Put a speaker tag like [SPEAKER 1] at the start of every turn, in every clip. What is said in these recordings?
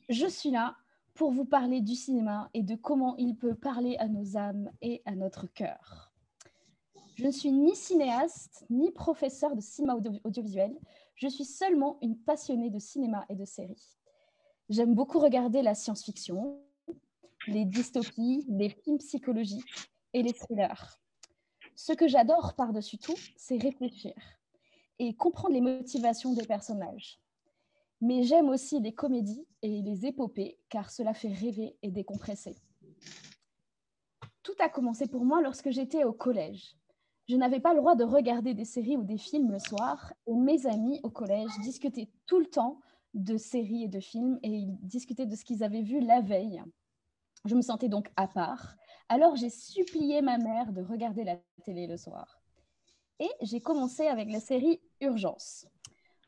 [SPEAKER 1] Je suis là pour vous parler du cinéma et de comment il peut parler à nos âmes et à notre cœur. Je ne suis ni cinéaste, ni professeur de cinéma audiovisuel. Je suis seulement une passionnée de cinéma et de séries. J'aime beaucoup regarder la science-fiction, les dystopies, les films psychologiques et les thrillers. Ce que j'adore par-dessus tout, c'est réfléchir et comprendre les motivations des personnages. Mais j'aime aussi les comédies et les épopées, car cela fait rêver et décompresser. Tout a commencé pour moi lorsque j'étais au collège. Je n'avais pas le droit de regarder des séries ou des films le soir, et mes amis au collège discutaient tout le temps de séries et de films, et ils discutaient de ce qu'ils avaient vu la veille. Je me sentais donc à part, alors j'ai supplié ma mère de regarder la télé le soir. Et j'ai commencé avec la série Urgence.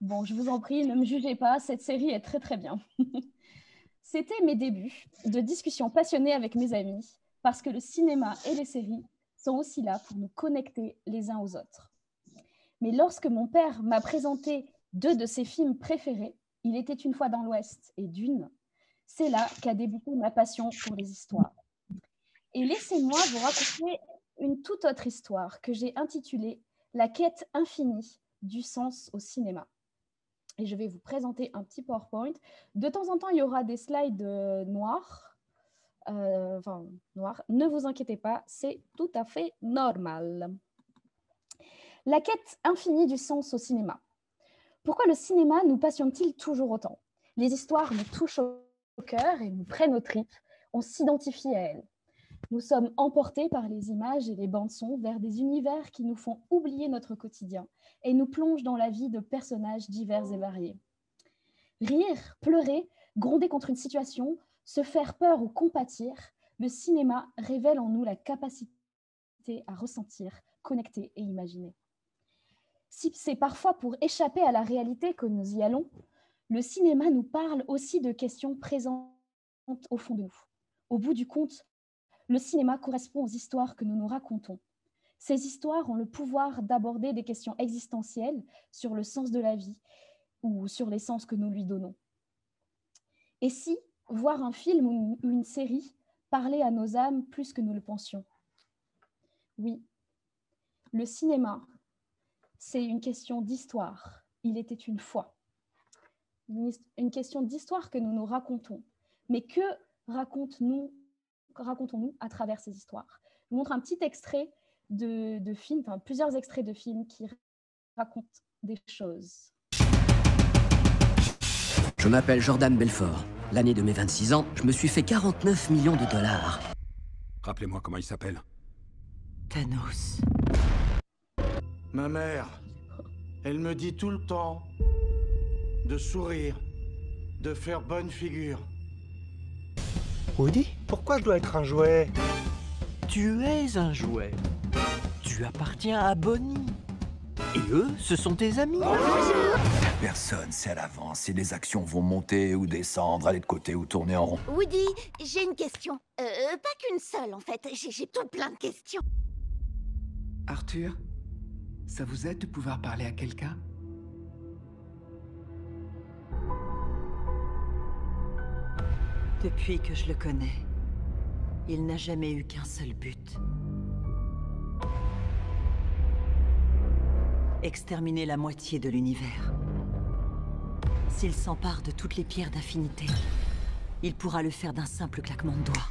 [SPEAKER 1] Bon, je vous en prie, ne me jugez pas, cette série est très très bien. C'était mes débuts de discussions passionnées avec mes amis, parce que le cinéma et les séries sont aussi là pour nous connecter les uns aux autres. Mais lorsque mon père m'a présenté deux de ses films préférés, Il était une fois dans l'Ouest et Dune, c'est là qu'a débuté ma passion pour les histoires. Et laissez-moi vous raconter une toute autre histoire que j'ai intitulée La quête infinie du sens au cinéma. Et je vais vous présenter un petit PowerPoint. De temps en temps, il y aura des slides noirs. Noirs. Ne vous inquiétez pas, c'est tout à fait normal. La quête infinie du sens au cinéma. Pourquoi le cinéma nous passionne-t-il toujours autant? Les histoires nous touchent au cœur et nous prennent aux tripes. On s'identifie à elles. Nous sommes emportés par les images et les bandes-sons vers des univers qui nous font oublier notre quotidien et nous plongent dans la vie de personnages divers et variés. Rire, pleurer, gronder contre une situation, se faire peur ou compatir, le cinéma révèle en nous la capacité à ressentir, connecter et imaginer. Si c'est parfois pour échapper à la réalité que nous y allons, le cinéma nous parle aussi de questions présentes au fond de nous. Au bout du compte, le cinéma correspond aux histoires que nous nous racontons. Ces histoires ont le pouvoir d'aborder des questions existentielles sur le sens de la vie ou sur les sens que nous lui donnons. Et si voir un film ou une série parlait à nos âmes plus que nous le pensions? Oui, le cinéma, c'est une question d'histoire. Il était une fois. Une question d'histoire que nous nous racontons. Mais que racontons-nous à travers ces histoires? Je vous montre un petit extrait de films, enfin plusieurs extraits de films qui racontent des choses.
[SPEAKER 2] Je m'appelle Jordan Belfort. L'année de mes 26 ans, je me suis fait 49 millions de dollars.
[SPEAKER 3] Rappelez-moi comment il s'appelle.
[SPEAKER 4] Thanos.
[SPEAKER 5] Ma mère, elle me dit tout le temps de sourire, de faire bonne figure.
[SPEAKER 6] Woody, pourquoi je dois être un jouet?
[SPEAKER 4] Tu es un jouet. Tu appartiens à Bonnie. Et eux, ce sont tes amis.
[SPEAKER 7] Personne sait à l'avance si les actions vont monter ou descendre, aller de côté ou tourner en rond.
[SPEAKER 8] Woody, j'ai une question. Pas qu'une seule, en fait. J'ai tout plein de questions.
[SPEAKER 9] Arthur, ça vous aide de pouvoir parler à quelqu'un?
[SPEAKER 4] Depuis que je le connais, il n'a jamais eu qu'un seul but. Exterminer la moitié de l'univers. S'il s'empare de toutes les pierres d'infinité, il pourra le faire d'un simple claquement de doigts.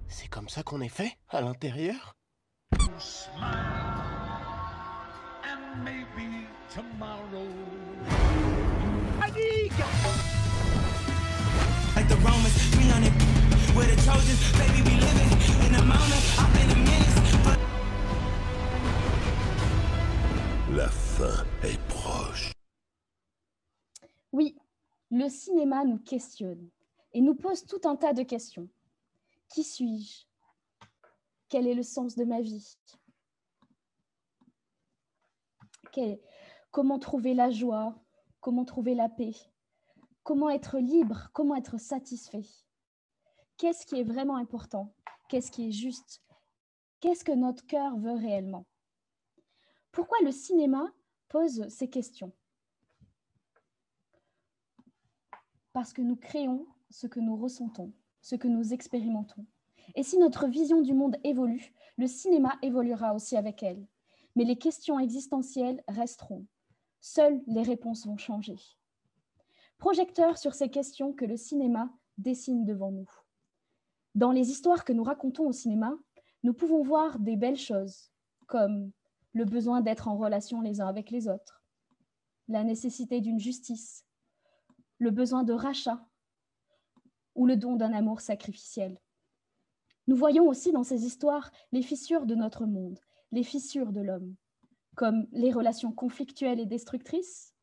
[SPEAKER 6] C'est comme ça qu'on est fait, à l'intérieur?
[SPEAKER 7] La fin est proche.
[SPEAKER 1] Oui, le cinéma nous questionne et nous pose tout un tas de questions. Qui suis-je? Quel est le sens de ma vie? Comment trouver la joie? Comment trouver la paix? Comment être libre? Comment être satisfait? Qu'est-ce qui est vraiment important? Qu'est-ce qui est juste? Qu'est-ce que notre cœur veut réellement? Pourquoi le cinéma pose ces questions? parce que nous créons ce que nous ressentons, ce que nous expérimentons. Et si notre vision du monde évolue, le cinéma évoluera aussi avec elle. Mais les questions existentielles resteront. Seules les réponses vont changer. Projecteur sur ces questions que le cinéma dessine devant nous. Dans les histoires que nous racontons au cinéma, nous pouvons voir des belles choses, comme le besoin d'être en relation les uns avec les autres, la nécessité d'une justice, le besoin de rachat ou le don d'un amour sacrificiel. Nous voyons aussi dans ces histoires les fissures de notre monde, les fissures de l'homme, comme les relations conflictuelles et destructrices,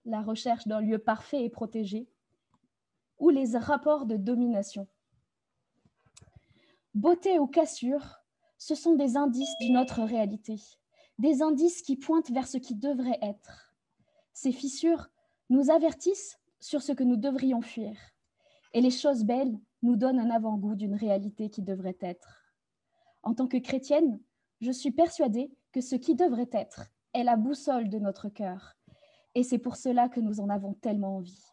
[SPEAKER 1] la recherche d'un lieu parfait et protégé, ou les rapports de domination. Beauté ou cassure, ce sont des indices d'une autre réalité, des indices qui pointent vers ce qui devrait être. Ces fissures nous avertissent sur ce que nous devrions fuir, et les choses belles nous donnent un avant-goût d'une réalité qui devrait être. En tant que chrétienne, je suis persuadée que ce qui devrait être est la boussole de notre cœur, et c'est pour cela que nous en avons tellement envie.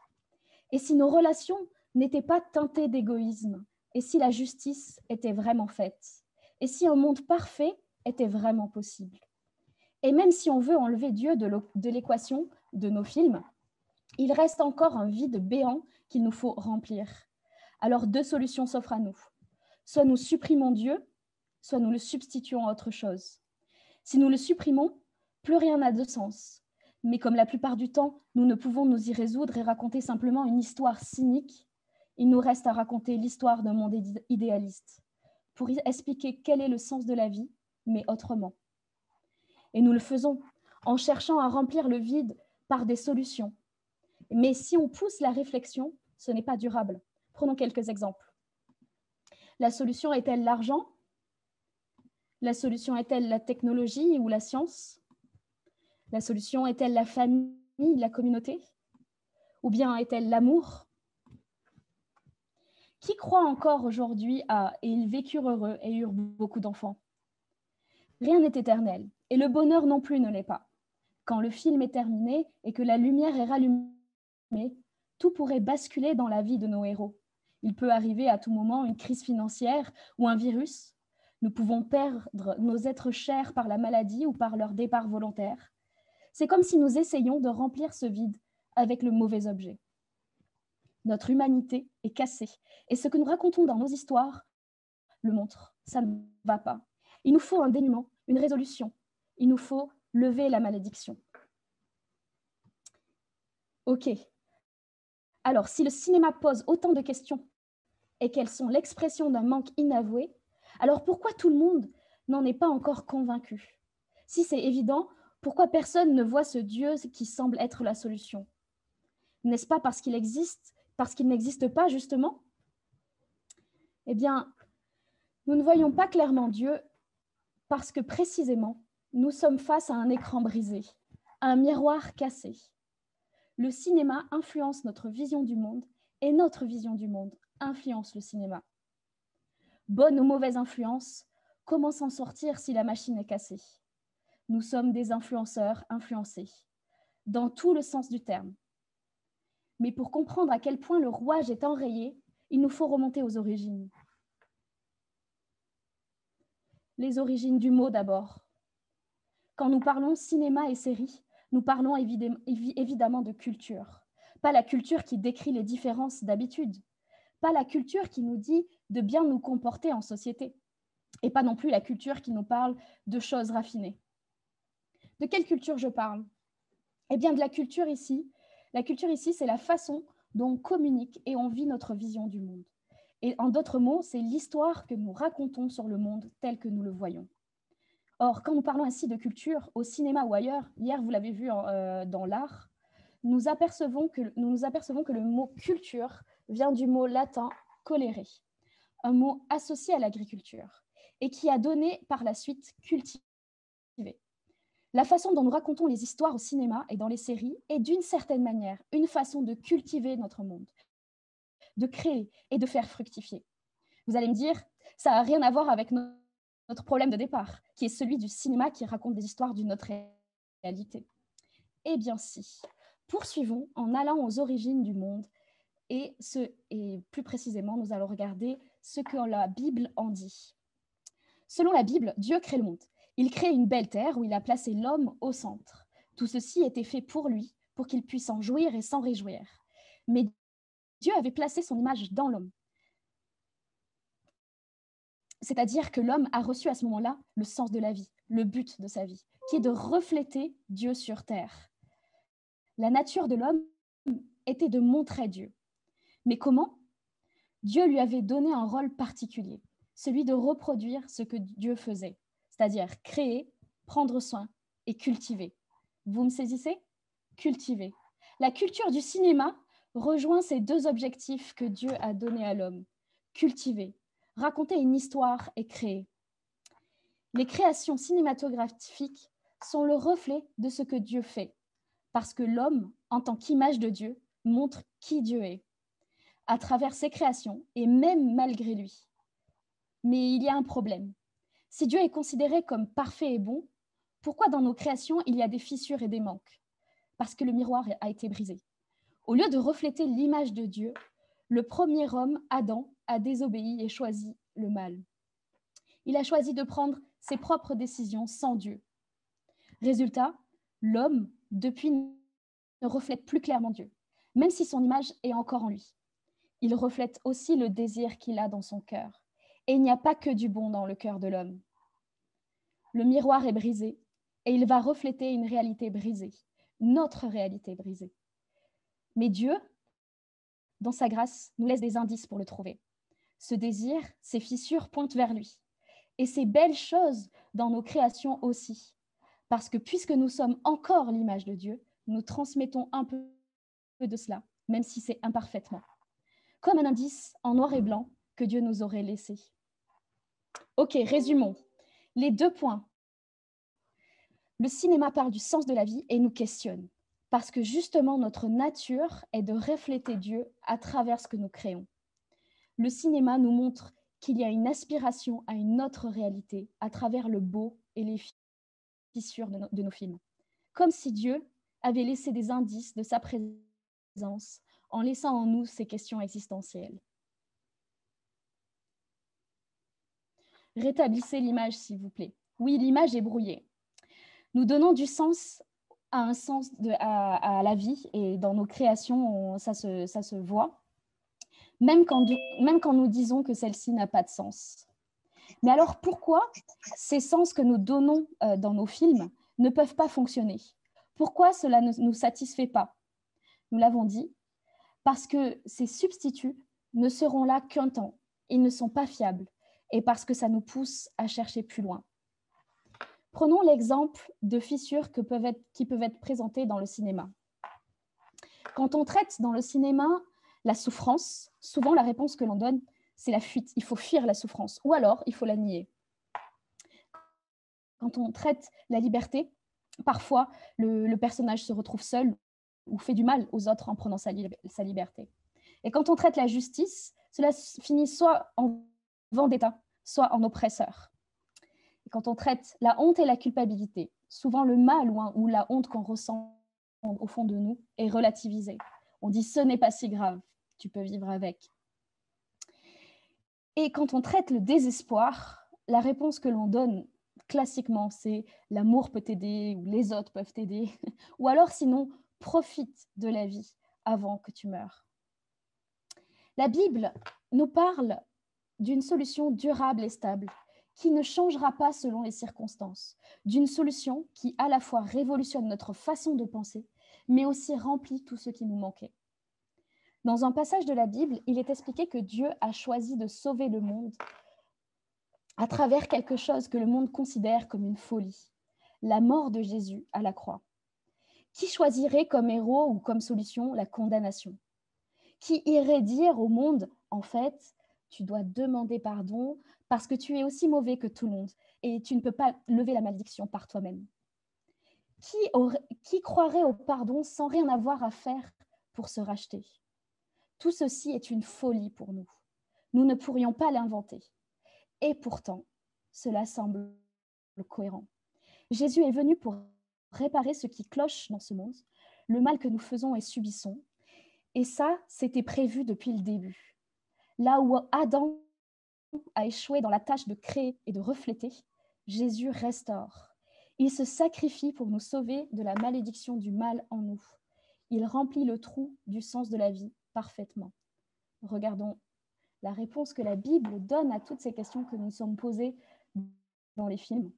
[SPEAKER 1] Et si nos relations n'étaient pas teintées d'égoïsme, et si la justice était vraiment faite, et si un monde parfait était vraiment possible. Et même si on veut enlever Dieu de l'équation de nos films, il reste encore un vide béant qu'il nous faut remplir. Alors 2 solutions s'offrent à nous. Soit nous supprimons Dieu, soit nous le substituons à autre chose. Si nous le supprimons, plus rien n'a de sens. Mais comme la plupart du temps, nous ne pouvons nous y résoudre et raconter simplement une histoire cynique, il nous reste à raconter l'histoire d'un monde idéaliste, pour expliquer quel est le sens de la vie, mais autrement. Et nous le faisons en cherchant à remplir le vide par des solutions. Mais si on pousse la réflexion, ce n'est pas durable. Prenons quelques exemples. La solution est-elle l'argent? La solution est-elle la technologie ou la science? La solution est-elle la famille, la communauté? Ou bien est-elle l'amour? Qui croit encore aujourd'hui à « et ils vécurent heureux et eurent beaucoup d'enfants » ? Rien n'est éternel, et le bonheur non plus ne l'est pas. Quand le film est terminé et que la lumière est rallumée, tout pourrait basculer dans la vie de nos héros. Il peut arriver à tout moment une crise financière ou un virus. Nous pouvons perdre nos êtres chers par la maladie ou par leur départ volontaire. C'est comme si nous essayions de remplir ce vide avec le mauvais objet. Notre humanité est cassée, et ce que nous racontons dans nos histoires le montre. Ça ne va pas. Il nous faut un dénouement, une résolution. Il nous faut lever la malédiction. Ok. Alors, si le cinéma pose autant de questions et qu'elles sont l'expression d'un manque inavoué, alors pourquoi tout le monde n'en est pas encore convaincu? Si c'est évident, pourquoi personne ne voit ce Dieu qui semble être la solution? N'est-ce pas parce qu'il existe, parce qu'il n'existe pas justement? Eh bien, nous ne voyons pas clairement Dieu parce que précisément, nous sommes face à un écran brisé, à un miroir cassé. Le cinéma influence notre vision du monde et notre vision du monde influence le cinéma. Bonne ou mauvaise influence, comment s'en sortir si la machine est cassée? Nous sommes des influenceurs influencés, dans tout le sens du terme. Mais pour comprendre à quel point le rouage est enrayé, il nous faut remonter aux origines. Les origines du mot d'abord. Quand nous parlons cinéma et série, nous parlons évidemment de culture. Pas la culture qui décrit les différences d'habitude, pas la culture qui nous dit de bien nous comporter en société, et pas non plus la culture qui nous parle de choses raffinées. De quelle culture je parle? Eh bien, de la culture ici. La culture ici, c'est la façon dont on communique et on vit notre vision du monde. Et en d'autres mots, c'est l'histoire que nous racontons sur le monde tel que nous le voyons. Or, quand nous parlons ainsi de culture, au cinéma ou ailleurs, hier vous l'avez vu dans l'art, nous nous apercevons que le mot culture vient du mot latin colere, un mot associé à l'agriculture et qui a donné par la suite cultiver. La façon dont nous racontons les histoires au cinéma et dans les séries est d'une certaine manière une façon de cultiver notre monde, de créer et de faire fructifier. Vous allez me dire, ça n'a rien à voir avec notre problème de départ, qui est celui du cinéma qui raconte des histoires d'une autre réalité. Eh bien si, poursuivons en allant aux origines du monde et plus précisément, nous allons regarder ce que la Bible en dit. Selon la Bible, Dieu crée le monde. Il crée une belle terre où il a placé l'homme au centre. Tout ceci était fait pour lui, pour qu'il puisse en jouir et s'en réjouir. Mais Dieu avait placé son image dans l'homme. C'est-à-dire que l'homme a reçu à ce moment-là le sens de la vie, le but de sa vie, qui est de refléter Dieu sur terre. La nature de l'homme était de montrer Dieu. Mais comment ? Dieu lui avait donné un rôle particulier, celui de reproduire ce que Dieu faisait, c'est-à-dire créer, prendre soin et cultiver. Vous me saisissez ? Cultiver. La culture du cinéma rejoint ces deux objectifs que Dieu a donnés à l'homme. Cultiver, raconter une histoire et créer. Les créations cinématographiques sont le reflet de ce que Dieu fait, parce que l'homme, en tant qu'image de Dieu, montre qui Dieu est, à travers ses créations et même malgré lui. Mais il y a un problème. Si Dieu est considéré comme parfait et bon, pourquoi dans nos créations il y a des fissures et des manques ? Parce que le miroir a été brisé. Au lieu de refléter l'image de Dieu, le premier homme, Adam, a désobéi et choisi le mal. Il a choisi de prendre ses propres décisions sans Dieu. Résultat, l'homme, depuis, ne reflète plus clairement Dieu, même si son image est encore en lui. Il reflète aussi le désir qu'il a dans son cœur. Et il n'y a pas que du bon dans le cœur de l'homme. Le miroir est brisé et il va refléter une réalité brisée, notre réalité brisée. Mais Dieu, dans sa grâce, nous laisse des indices pour le trouver. Ce désir, ces fissures pointent vers lui. Et ces belles choses dans nos créations aussi. Parce que puisque nous sommes encore l'image de Dieu, nous transmettons un peu de cela, même si c'est imparfaitement. Comme un indice en noir et blanc que Dieu nous aurait laissé. Ok, résumons. Les 2 points. Le cinéma parle du sens de la vie et nous questionne. Parce que justement, notre nature est de refléter Dieu à travers ce que nous créons. Le cinéma nous montre qu'il y a une aspiration à une autre réalité à travers le beau et les fissures de nos films. Comme si Dieu avait laissé des indices de sa présence en laissant en nous ces questions existentielles. Rétablissez l'image, s'il vous plaît. Oui, l'image est brouillée. Nous donnons du sens à la vie et dans nos créations, ça se voit, même quand nous disons que celle-ci n'a pas de sens. Mais alors pourquoi ces sens que nous donnons dans nos films ne peuvent pas fonctionner ? Pourquoi cela ne nous satisfait pas ? Nous l'avons dit, parce que ces substituts ne seront là qu'un temps, ils ne sont pas fiables, et parce que ça nous pousse à chercher plus loin. Prenons l'exemple de fissures qui peuvent être présentées dans le cinéma. Quand on traite dans le cinéma la souffrance, souvent la réponse que l'on donne, c'est la fuite. Il faut fuir la souffrance, ou alors il faut la nier. Quand on traite la liberté, parfois le personnage se retrouve seul ou fait du mal aux autres en prenant sa liberté. Et quand on traite la justice, cela finit soit en vendetta, soit en oppresseur. Et quand on traite la honte et la culpabilité, souvent le mal ou la honte qu'on ressent au fond de nous est relativisé. On dit « ce n'est pas si grave, tu peux vivre avec ». Et quand on traite le désespoir, la réponse que l'on donne classiquement, c'est « l'amour peut t'aider » ou « les autres peuvent t'aider » ou alors sinon « profite de la vie avant que tu meures ». La Bible nous parle d'une solution durable et stable qui ne changera pas selon les circonstances, d'une solution qui à la fois révolutionne notre façon de penser, mais aussi remplit tout ce qui nous manquait. Dans un passage de la Bible, il est expliqué que Dieu a choisi de sauver le monde à travers quelque chose que le monde considère comme une folie, la mort de Jésus à la croix. Qui choisirait comme héros ou comme solution la condamnation ? Qui irait dire au monde, en fait, tu dois demander pardon parce que tu es aussi mauvais que tout le monde et tu ne peux pas lever la malédiction par toi-même. Qui croirait au pardon sans rien avoir à faire pour se racheter ? Tout ceci est une folie pour nous. Nous ne pourrions pas l'inventer. Et pourtant, cela semble cohérent. Jésus est venu pour réparer ce qui cloche dans ce monde, le mal que nous faisons et subissons, Et ça, c'était prévu depuis le début. Là où Adam a échoué dans la tâche de créer et de refléter, Jésus restaure. Il se sacrifie pour nous sauver de la malédiction du mal en nous. Il remplit le trou du sens de la vie parfaitement. Regardons la réponse que la Bible donne à toutes ces questions que nous sommes posées dans les films.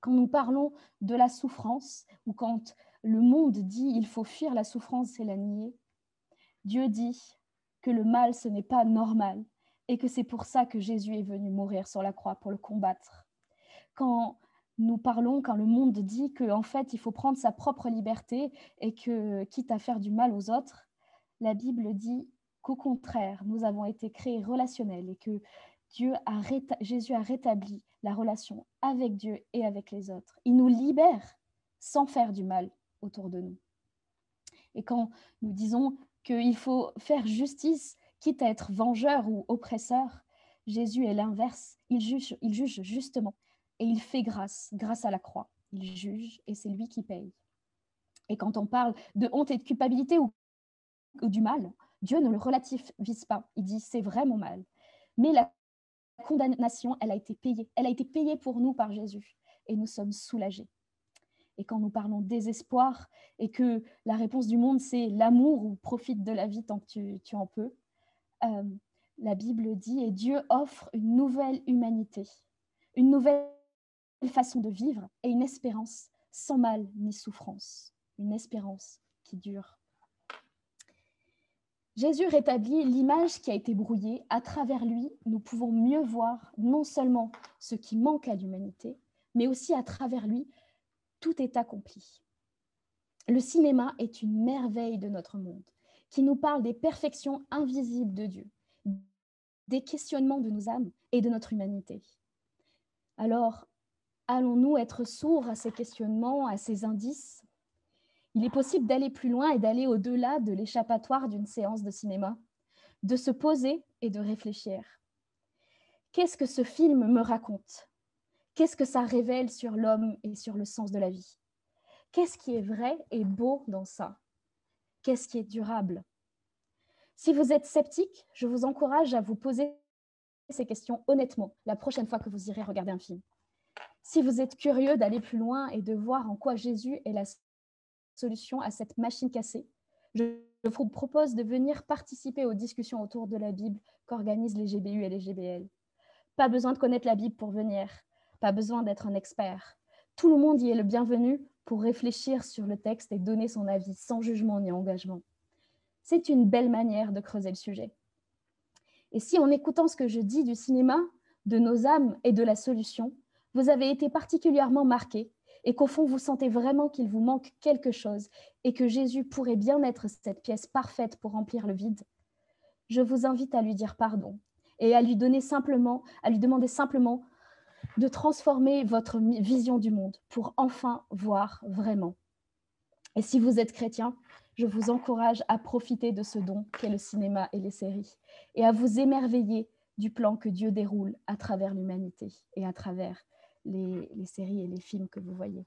[SPEAKER 1] Quand nous parlons de la souffrance, ou quand le monde dit il faut fuir la souffrance et la nier, Dieu dit que le mal, ce n'est pas normal et que c'est pour ça que Jésus est venu mourir sur la croix pour le combattre. Quand le monde dit qu'en fait, il faut prendre sa propre liberté et que, quitte à faire du mal aux autres, la Bible dit qu'au contraire, nous avons été créés relationnels et que Jésus a rétabli la relation avec Dieu et avec les autres. Il nous libère sans faire du mal autour de nous. Et quand nous disons qu'il faut faire justice, quitte à être vengeur ou oppresseur, Jésus est l'inverse. Il juge justement et il fait grâce à la croix. Il juge et c'est lui qui paye. Et quand on parle de honte et de culpabilité ou du mal, Dieu ne le relativise pas. Il dit c'est vraiment mal. Mais la condamnation, elle a été payée. Elle a été payée pour nous par Jésus et nous sommes soulagés. Et quand nous parlons désespoir et que la réponse du monde, c'est l'amour ou profite de la vie tant que tu en peux, la Bible dit, et Dieu offre une nouvelle humanité, une nouvelle façon de vivre et une espérance sans mal ni souffrance, une espérance qui dure. Jésus rétablit l'image qui a été brouillée. À travers lui, nous pouvons mieux voir non seulement ce qui manque à l'humanité, mais aussi à travers lui, tout est accompli. Le cinéma est une merveille de notre monde, qui nous parle des perfections invisibles de Dieu, des questionnements de nos âmes et de notre humanité. Alors, allons-nous être sourds à ces questionnements, à ces indices ? Il est possible d'aller plus loin et d'aller au-delà de l'échappatoire d'une séance de cinéma, de se poser et de réfléchir. Qu'est-ce que ce film me raconte ? Qu'est-ce que ça révèle sur l'homme et sur le sens de la vie ? Qu'est-ce qui est vrai et beau dans ça ? Qu'est-ce qui est durable ? Si vous êtes sceptique, je vous encourage à vous poser ces questions honnêtement la prochaine fois que vous irez regarder un film. Si vous êtes curieux d'aller plus loin et de voir en quoi Jésus est la solution à cette machine cassée, je vous propose de venir participer aux discussions autour de la Bible qu'organisent les GBU et les GBL. Pas besoin de connaître la Bible pour venir, pas besoin d'être un expert. Tout le monde y est le bienvenu pour réfléchir sur le texte et donner son avis sans jugement ni engagement. C'est une belle manière de creuser le sujet. Et si en écoutant ce que je dis du cinéma, de nos âmes et de la solution, vous avez été particulièrement marqué et qu'au fond vous sentez vraiment qu'il vous manque quelque chose et que Jésus pourrait bien être cette pièce parfaite pour remplir le vide, je vous invite à lui dire pardon et à lui demander simplement de transformer votre vision du monde pour enfin voir vraiment. Et si vous êtes chrétien, je vous encourage à profiter de ce don qu'est le cinéma et les séries et à vous émerveiller du plan que Dieu déroule à travers l'humanité et à travers les séries et les films que vous voyez.